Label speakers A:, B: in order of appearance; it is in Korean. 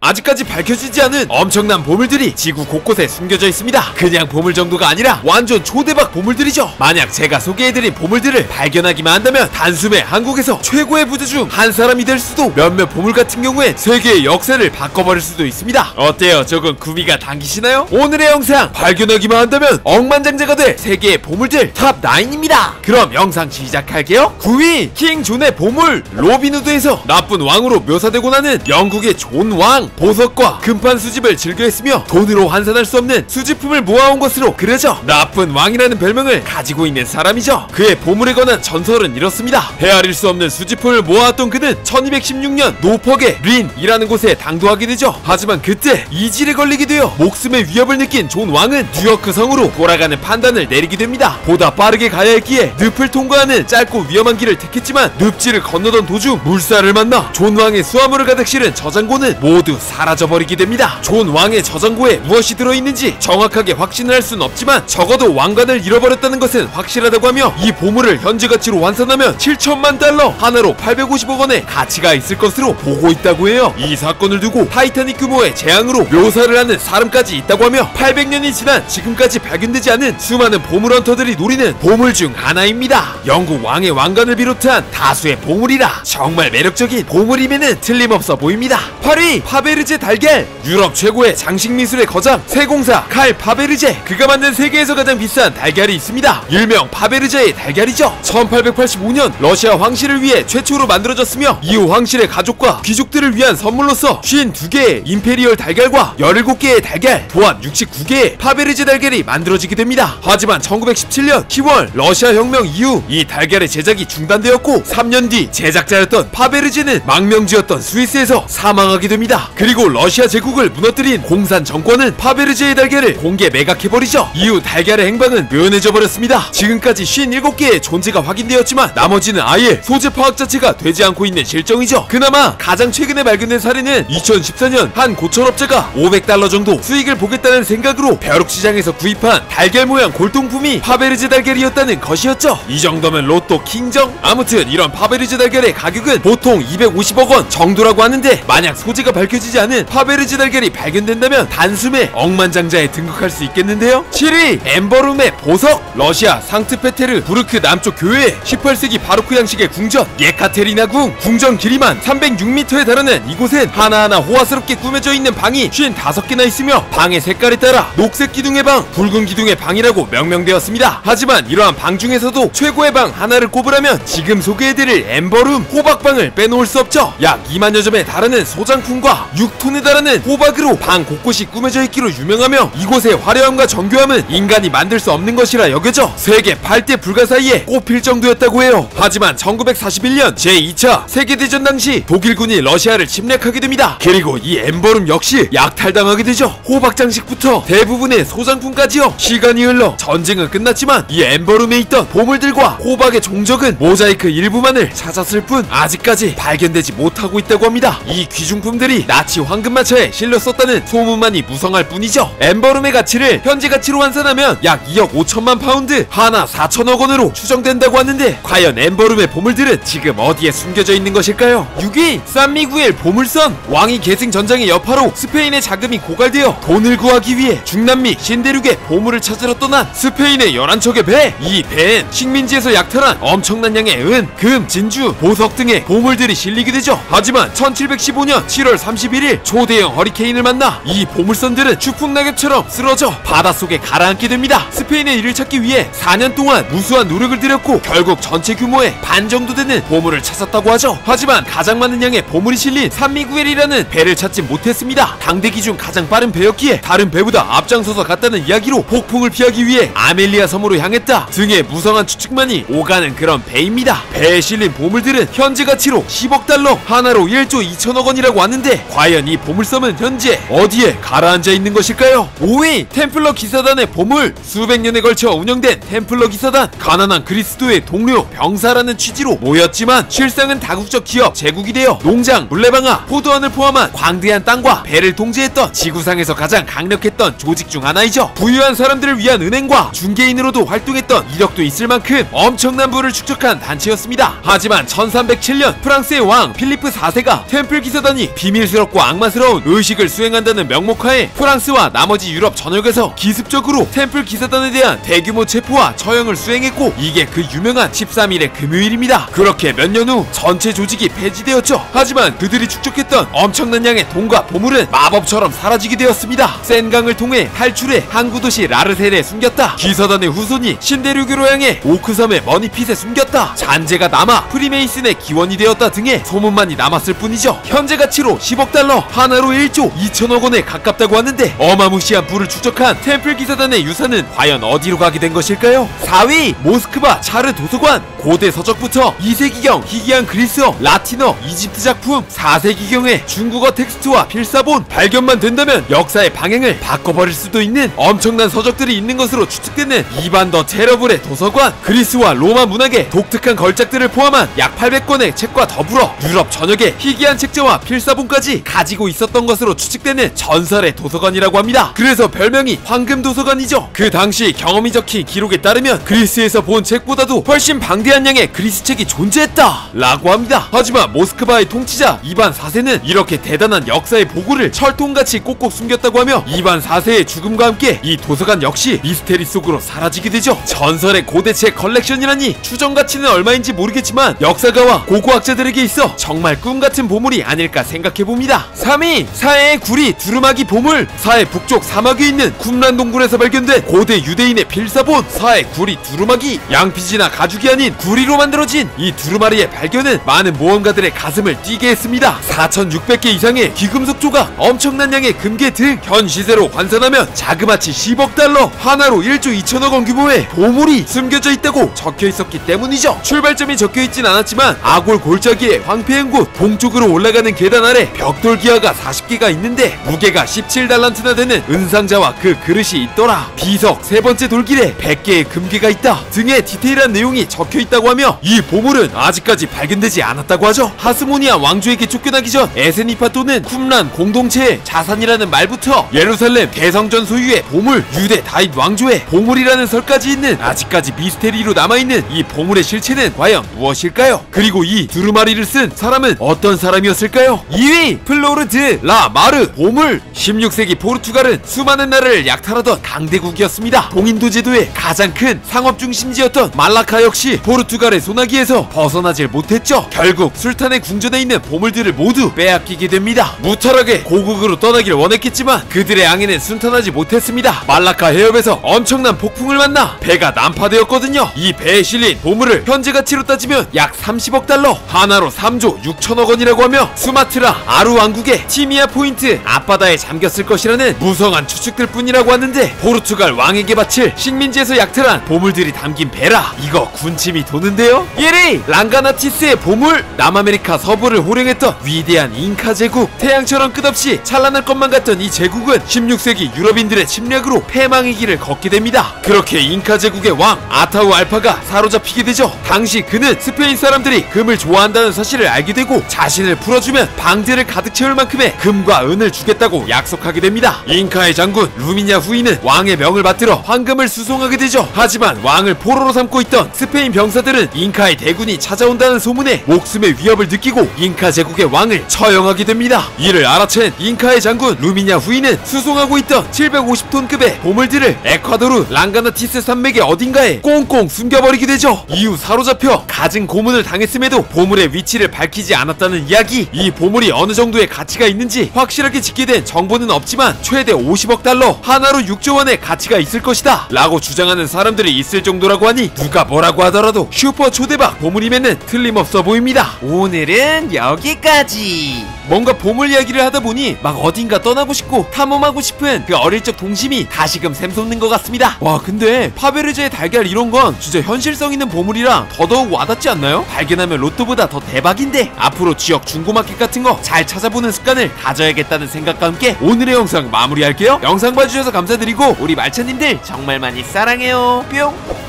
A: 아직까지 밝혀지지 않은 엄청난 보물들이 지구 곳곳에 숨겨져 있습니다. 그냥 보물 정도가 아니라 완전 초대박 보물들이죠. 만약 제가 소개해드린 보물들을 발견하기만 한다면 단숨에 한국에서 최고의 부자 중 한 사람이 될 수도, 몇몇 보물 같은 경우엔 세계의 역사를 바꿔버릴 수도 있습니다. 어때요? 조금 구미가 당기시나요? 오늘의 영상 발견하기만 한다면 억만장자가 될 세계의 보물들 탑9입니다. 그럼 영상 시작할게요. 9위 킹 존의 보물. 로빈후드에서 나쁜 왕으로 묘사되고 나는 영국의 존 왕, 보석과 금판 수집을 즐겨했으며 돈으로 환산할 수 없는 수집품을 모아온 것으로 그려져 나쁜 왕이라는 별명을 가지고 있는 사람이죠. 그의 보물에 관한 전설은 이렇습니다. 헤아릴 수 없는 수집품을 모아왔던 그는 1216년 노퍽의 린이라는 곳에 당도하게 되죠. 하지만 그때 이질에 걸리게 되어 목숨의 위협을 느낀 존 왕은 뉴요크 성으로 돌아가는 판단을 내리게 됩니다. 보다 빠르게 가야 했기에 늪을 통과하는 짧고 위험한 길을 택했지만 늪지를 건너던 도중 물살을 만나 존 왕의 수화물을 가득 실은 저장고는 모두 사라져버리게 됩니다. 존 왕의 저장고에 무엇이 들어있는지 정확하게 확신을 할 수는 없지만 적어도 왕관을 잃어버렸다는 것은 확실하다고 하며 이 보물을 현재 가치로 환산하면 7천만 달러, 하나로 850억 원의 가치가 있을 것으로 보고 있다고 해요. 이 사건을 두고 타이타닉 규모의 재앙으로 묘사를 하는 사람까지 있다고 하며 800년이 지난 지금까지 발견되지 않은 수많은 보물헌터들이 노리는 보물 중 하나입니다. 영국 왕의 왕관을 비롯한 다수의 보물이라 정말 매력적인 보물임에는 틀림없어 보입니다. 8위 파베르제 달걀. 유럽 최고의 장식 미술의 거장 세공사 칼 파베르제, 그가 만든 세계에서 가장 비싼 달걀이 있습니다. 일명 파베르제의 달걀이죠. 1885년 러시아 황실을 위해 최초로 만들어졌으며 이후 황실의 가족과 귀족들을 위한 선물로서 52개의 임페리얼 달걀과 17개의 달걀, 또한 69개의 파베르제 달걀이 만들어지게 됩니다. 하지만 1917년 10월 러시아 혁명 이후 이 달걀의 제작이 중단되었고 3년 뒤 제작자였던 파베르제는 망명지였던 스위스에서 사망하게 됩니다. 그리고 러시아 제국을 무너뜨린 공산 정권은 파베르제의 달걀을 공개 매각해버리죠. 이후 달걀의 행방은 묘연해져 버렸습니다. 지금까지 57개의 존재가 확인되었지만 나머지는 아예 소재 파악 자체가 되지 않고 있는 실정이죠. 그나마 가장 최근에 발견된 사례는 2014년 한 고철업자가 500달러 정도 수익을 보겠다는 생각으로 벼룩시장에서 구입한 달걀 모양 골동품이 파베르제 달걀이었다는 것이었죠. 이 정도면 로또 킹정? 아무튼 이런 파베르제 달걀의 가격은 보통 250억 원 정도라고 하는데, 만약 소재가 밝혀지지 않은 파베르제 달걀이 발견된다면 단숨에 억만장자에 등극할 수 있겠는데요. 7위 엠버룸의 보석. 러시아 상트페테르부르크 남쪽 교회 18세기 바로크 양식의 궁전 예카테리나 궁. 궁전 길이만 306m에 달하는 이곳엔 하나하나 호화스럽게 꾸며져 있는 방이 55개나 있으며 방의 색깔에 따라 녹색 기둥의 방, 붉은 기둥의 방이라고 명명되었습니다. 하지만 이러한 방 중에서도 최고의 방 하나를 꼽으라면 지금 소개해드릴 엠버룸 호박방을 빼놓을 수 없죠. 약 2만여 점에 달하는 소장품과 6톤에 달하는 호박으로 방 곳곳이 꾸며져 있기로 유명하며 이곳의 화려함과 정교함은 인간이 만들 수 없는 것이라 여겨져 세계 8대 불가 사이에 꼽힐 정도였다고 해요. 하지만 1941년 제2차 세계대전 당시 독일군이 러시아를 침략하게 됩니다. 그리고 이 엠버룸 역시 약탈당하게 되죠. 호박 장식부터 대부분의 소장품까지요. 시간이 흘러 전쟁은 끝났지만 이 엠버룸에 있던 보물들과 호박의 종적은 모자이크 일부만을 찾았을 뿐 아직까지 발견되지 못하고 있다고 합니다. 이 귀중품들이 나치 황금마차에 실려 썼다는 소문만이 무성할 뿐이죠. 엠버룸의 가치를 현재 가치로 환산하면 약 2억 5천만 파운드, 하나 4천억 원으로 추정된다고 하는데 과연 엠버룸의 보물들은 지금 어디에 숨겨져 있는 것일까요? 6위 산미구엘 보물선. 왕위 계승 전장의 여파로 스페인의 자금이 고갈되어 돈을 구하기 위해 중남미 신대륙의 보물을 찾으러 떠난 스페인의 11척의 배. 이 배엔 식민지에서 약탈한 엄청난 양의 은, 금, 진주, 보석 등의 보물들이 실리게 되죠. 하지만 1715년 7월 31일 초대형 허리케인을 만나 이 보물선들은 추풍낙엽처럼 쓰러져 바닷속에 가라앉게 됩니다. 스페인의 이를 찾기 위해 4년 동안 무수한 노력을 들였고 결국 전체 규모의 반 정도 되는 보물을 찾았다고 하죠. 하지만 가장 많은 양의 보물이 실린 산미구엘이라는 배를 찾지 못했습니다. 당대 기준 가장 빠른 배였기에 다른 배보다 앞장서서 갔다는 이야기로 폭풍을 피하기 위해 아멜리아 섬으로 향했다 등의 무성한 추측만이 오가는 그런 배입니다. 배에 실린 보물들은 현재 가치로 10억 달러, 하나로 1조 2천억 원이라고 하는데 과연 이 보물섬은 현재 어디에 가라앉아 있는 것일까요? 5위 템플러 기사단의 보물. 수백 년에 걸쳐 운영된 템플러 기사단, 가난한 그리스도의 동료 병사라는 취지로 모였지만 실상은 다국적 기업 제국이 되어 농장, 물레방아, 포도원을 포함한 광대한 땅과 배를 통제했던 지구상에서 가장 강력했던 조직 중 하나이죠. 부유한 사람들을 위한 은행과 중개인으로도 활동했던 이력도 있을 만큼 엄청난 부를 축적한 단체였습니다. 하지만 1307년 프랑스의 왕 필리프 4세가 템플 기사단이 비밀스럽고 무섭고 악마스러운 의식을 수행한다는 명목하에 프랑스와 나머지 유럽 전역에서 기습적으로 템플 기사단에 대한 대규모 체포와 처형을 수행했고, 이게 그 유명한 13일의 금요일입니다. 그렇게 몇 년 후 전체 조직이 폐지되었죠. 하지만 그들이 축적했던 엄청난 양의 돈과 보물은 마법처럼 사라지게 되었습니다. 센강을 통해 탈출해 항구 도시 라르셀에 숨겼다. 기사단의 후손이 신대륙으로 향해 오크섬의 머니핏에 숨겼다. 잔재가 남아 프리메이슨의 기원이 되었다 등의 소문만이 남았을 뿐이죠. 현재 가치로 10억 달러, 하나로 1조 2천억 원에 가깝다고 하는데, 어마무시한 부를 축적한 템플 기사단의 유산은 과연 어디로 가게 된 것일까요? 4위 모스크바 차르 도서관. 고대 서적부터 2세기경 희귀한 그리스어, 라틴어, 이집트 작품, 4세기경의 중국어 텍스트와 필사본, 발견만 된다면 역사의 방향을 바꿔버릴 수도 있는 엄청난 서적들이 있는 것으로 추측되는 이반 더 테러블의 도서관. 그리스와 로마 문학의 독특한 걸작들을 포함한 약 800권의 책과 더불어 유럽 전역의 희귀한 책자와 필사본까지 가지고 있었던 것으로 추측되는 전설의 도서관이라고 합니다. 그래서 별명이 황금 도서관이죠. 그 당시 경험이 적힌 기록에 따르면 그리스에서 본 책보다도 훨씬 방대한 양의 그리스 책이 존재했다 라고 합니다. 하지만 모스크바의 통치자 이반 4세는 이렇게 대단한 역사의 보고를 철통같이 꼭꼭 숨겼다고 하며, 이반 4세의 죽음과 함께 이 도서관 역시 미스테리 속으로 사라지게 되죠. 전설의 고대책 컬렉션이라니 추정 가치는 얼마인지 모르겠지만 역사가와 고고학자들에게 있어 정말 꿈같은 보물이 아닐까 생각해봅니다. 3위 사해의 구리 두루마기 보물. 사해 북쪽 사막에 있는 쿰란 동굴에서 발견된 고대 유대인의 필사본 사해 구리 두루마기. 양피지나 가죽이 아닌 구리로 만들어진 이 두루마리의 발견은 많은 모험가들의 가슴을 뛰게 했습니다. 4,600개 이상의 귀금속 조각, 엄청난 양의 금괴 등 현 시세로 환산하면 자그마치 10억 달러, 하나로 1조 2천억 원 규모의 보물이 숨겨져 있다고 적혀 있었기 때문이죠. 출발점이 적혀 있진 않았지만 아골 골짜기의 황폐한 곳 동쪽으로 올라가는 계단 아래 벽돌 기와가 40개가 있는데 무게가 17달란트나 되는 은상자와 그 그릇이 있더라. 비석 세 번째 돌길에 100개의 금괴가 있다 등의 디테일한 내용이 적혀 있다고 하며, 이 보물은 아직까지 발견되지 않았다고 하죠. 하스모니아 왕조에게 쫓겨나기 전 에세니파토는 쿰란 공동체의 자산이라는 말부터 예루살렘 대성전 소유의 보물, 유대 다윗 왕조의 보물이라는 설까지 있는 아직까지 미스테리로 남아있는 이 보물의 실체는 과연 무엇일까요? 그리고 이 두루마리를 쓴 사람은 어떤 사람이었을까요? 2위 플로르드 라 마르 보물. 16세기 포르투갈은 수많은 나라를 약탈하던 강대국이었습니다. 동인도 제도의 가장 큰 상업 중심지였던 말라카 역시 포르투갈의 소나기에서 벗어나질 못했죠. 결국 술탄의 궁전에 있는 보물들을 모두 빼앗기게 됩니다. 무탈하게 고국으로 떠나길 원했겠지만 그들의 양해는 순탄하지 못했습니다. 말라카 해협에서 엄청난 폭풍을 만나 배가 난파되었거든요. 이 배에 실린 보물을 현재 가치로 따지면 약 30억 달러, 하나로 3조 6천억 원이라고 하며, 수마트라 아루 왕국의 티미아 포인트 앞바다에 잠겼을 것이라는 무성한 추측들 뿐이라고 하는데, 포르투갈 왕에게 바칠 식민지에서 약탈한 보물들이 담긴 배라. 이거 군침이 도는데요. 1위 랑가나티스의 보물. 남아메리카 서부를 호령했던 위대한 잉카 제국. 태양처럼 끝없이 찬란할 것만 같던 이 제국은 16세기 유럽인들의 침략으로 패망의 길을 걷게 됩니다. 그렇게 잉카 제국의 왕 아타우 알파가 사로잡히게 되죠. 당시 그는 스페인 사람들이 금을 좋아한다는 사실을 알게 되고, 자신을 풀어주면 방제를 가득 채울 만큼의 금과 은을 주겠다고 약속하게 됩니다. 잉카의 장군 루미냐 후이는 왕의 명을 받들어 황금을 수송하게 되죠. 하지만 왕을 포로로 삼고 있던 스페인 병사들은 잉카의 대군이 찾아온다는 소문에 목숨의 위협을 느끼고 잉카 제국의 왕을 처형하게 됩니다. 이를 알아챈 잉카의 장군 루미냐 후이는 수송하고 있던 750톤급의 보물들을 에콰도르 랑가나티스 산맥의 어딘가에 꽁꽁 숨겨버리게 되죠. 이후 사로잡혀 갖은 고문을 당했음에도 보물의 위치를 밝히지 않았다는 이야기. 이 보물이 어느 정도의 가치가 있는지 확실하게 집계된 정보는 없지만 최대 50억 달러, 하나로 6조 원의 가치가 있을 것이다 라고 주장하는 사람들이 있을 정도라고 하니, 누가 뭐라고 하더라도 슈퍼 초대박 보물임에는 틀림없어 보입니다. 오늘은 여기까지. 뭔가 보물 이야기를 하다 보니 막 어딘가 떠나고 싶고 탐험하고 싶은 그 어릴 적 동심이 다시금 샘솟는 것 같습니다. 와, 근데 파베르제의 달걀 이런 건 진짜 현실성 있는 보물이라 더더욱 와닿지 않나요? 발견하면 로또보다 더 대박인데, 앞으로 지역 중고마켓 같은 거 잘 찾아보는 습관을 가져야겠다는 생각과 함께 오늘의 영상 마무리할게요. 영상 봐주셔서 감사드리고 우리 말차님들 정말 많이 사랑해요. 뿅.